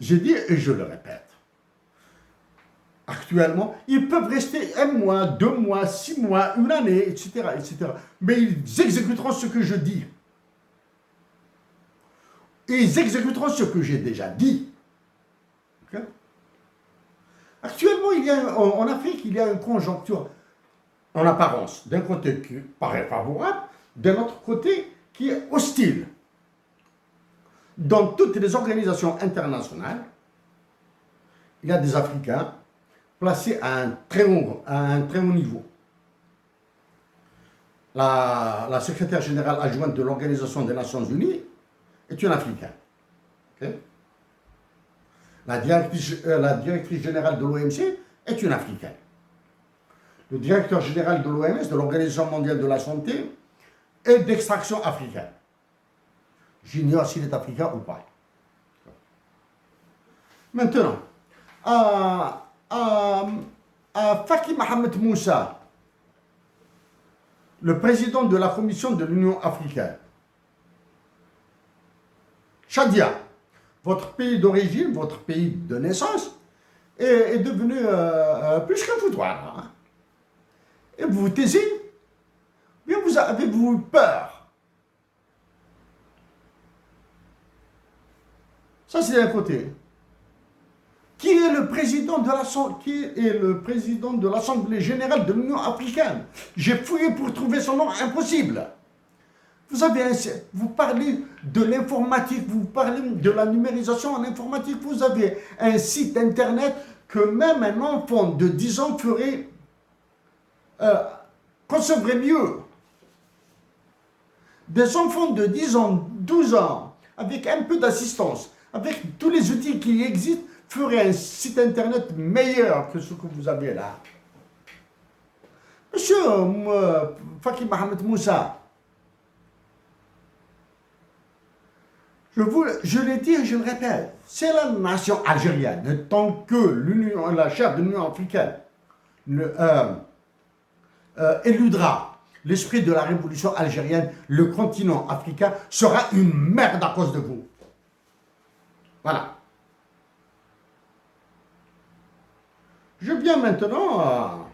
J'ai dit et je le répète. Actuellement, ils peuvent rester 1 mois, 2 mois, 6 mois, une année, etc., etc. Mais ils exécuteront ce que je dis. Et ils exécuteront ce que j'ai déjà dit. Okay? Actuellement, en Afrique, il y a une conjoncture en apparence, d'un côté qui paraît favorable, d'un autre côté qui est hostile. Dans toutes les organisations internationales, il y a des Africains placés à un très haut niveau. La secrétaire générale adjointe de l'Organisation des Nations Unies est une Africaine. Okay? La directrice générale de l'OMC est une Africaine. Le directeur général de l'OMS, de l'Organisation mondiale de la santé, est d'extraction africaine. J'ignore s'il est africain ou pas. Maintenant, à Faki Mohamed Moussa, le président de la Commission de l'Union africaine. Chadia, votre pays d'origine, votre pays de naissance, est devenu plus qu'un foutoir. Hein. Et vous vous taisez, bien vous avez-vous peur? Ça, c'est d'un côté. Qui est le président de l'Assemblée générale de l'Union africaine? J'ai fouillé pour trouver son nom, impossible. Vous parlez de l'informatique, vous parlez de la numérisation en informatique, vous avez un site internet que même un enfant de 10 ans concevrait mieux. Des enfants de 10 ans, 12 ans, avec un peu d'assistance, avec tous les outils qui existent, ferait un site internet meilleur que ce que vous avez là. Monsieur Faki Mohamed Moussa, je l'ai dit et je le répète, c'est la nation algérienne, tant que la chef de l'Union africaine éludera l'esprit de la révolution algérienne, le continent africain sera une merde à cause de vous. Voilà. Je viens maintenant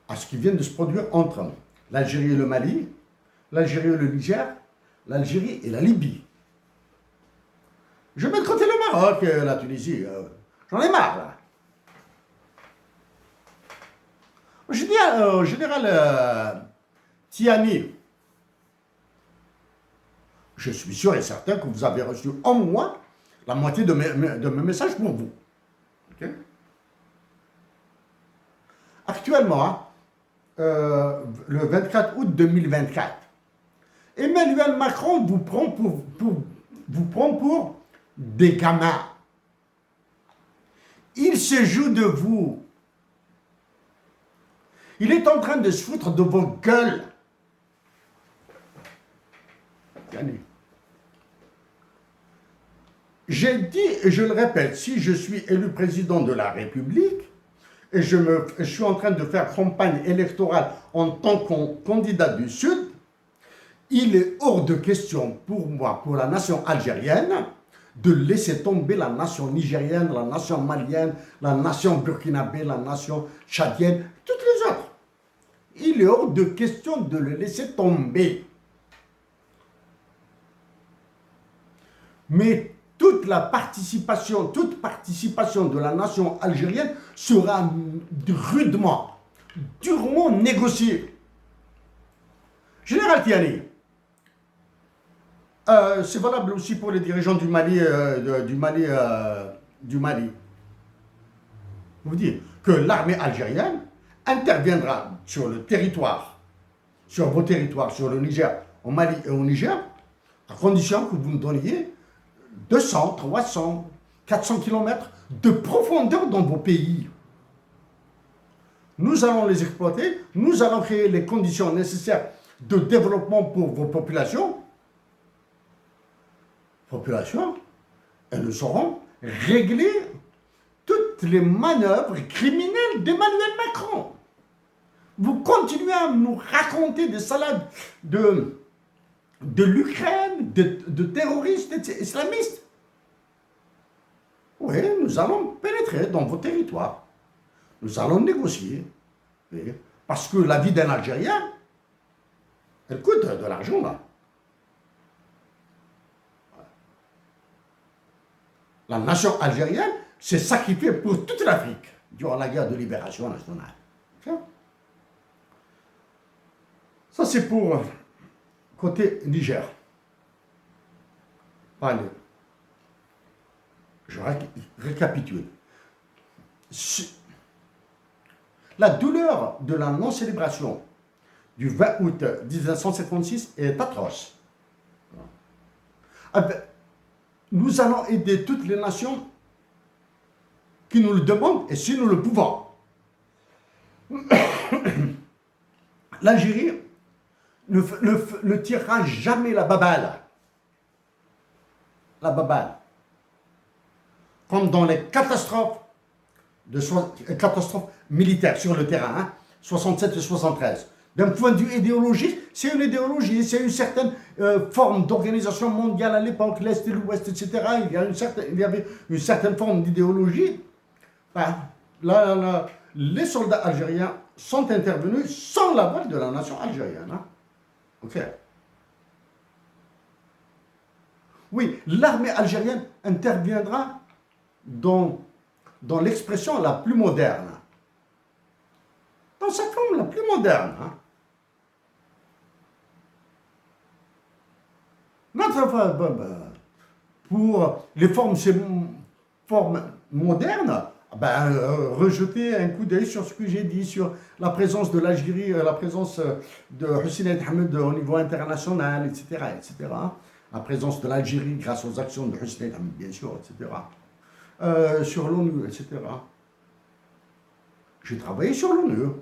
à ce qui vient de se produire entre l'Algérie et le Mali, l'Algérie et le Niger, l'Algérie et la Libye. Je mets de côté le Maroc et la Tunisie. J'en ai marre, là. Je dis au général Tiani, je suis sûr et certain que vous avez reçu en moins la moitié de mes messages pour vous. Okay? Actuellement, le 24 août 2024, Emmanuel Macron vous prend pour des gamins. Il se joue de vous. Il est en train de se foutre de vos gueules. J'ai dit, et je le répète, si je suis élu président de la République, et je suis en train de faire campagne électorale en tant que candidat du Sud, il est hors de question pour moi, pour la nation algérienne, de laisser tomber la nation nigérienne, la nation malienne, la nation burkinabé, la nation tchadienne, toutes les autres. Il est hors de question de le laisser tomber. Mais toute participation de la nation algérienne sera rudement, durement négociée. Général Tiani, c'est valable aussi pour les dirigeants du Mali. Vous dites que l'armée algérienne interviendra sur le territoire, sur vos territoires, sur le Niger, au Mali et au Niger, à condition que vous nous donniez 200, 300, 400 km de profondeur dans vos pays. Nous allons les exploiter, nous allons créer les conditions nécessaires de développement pour vos populations. Et nous saurons régler toutes les manœuvres criminelles d'Emmanuel Macron. Vous continuez à nous raconter des salades de l'Ukraine, de terroristes islamistes. Oui, nous allons pénétrer dans vos territoires. Nous allons négocier. Oui. Parce que la vie d'un Algérien, elle coûte de l'argent, là. La nation algérienne s'est sacrifiée pour toute l'Afrique durant la guerre de libération nationale. Ça, c'est pour côté Niger. Allez, je récapitule. La douleur de la non-célébration du 20 août 1956 est atroce. Nous allons aider toutes les nations qui nous le demandent et si nous le pouvons. L'Algérie ne tirera jamais la baballe. La baballe. Comme dans les catastrophes militaires sur le terrain, 67 et 73. D'un point de vue idéologique, c'est une idéologie, c'est une certaine forme d'organisation mondiale à l'époque, l'Est et l'Ouest, etc. Il y avait une certaine forme d'idéologie. Ben, les soldats algériens sont intervenus sans l'aval de la nation algérienne. Hein. Ok. Oui, l'armée algérienne interviendra dans l'expression la plus moderne. Dans sa forme la plus moderne. Hein. Pour les formes modernes, rejeter un coup d'œil sur ce que j'ai dit, sur la présence de l'Algérie, la présence de Hussein El Hamed au niveau international, etc., etc. La présence de l'Algérie grâce aux actions de Hussein El Hamed, bien sûr, etc. Sur l'ONU, etc. J'ai travaillé sur l'ONU.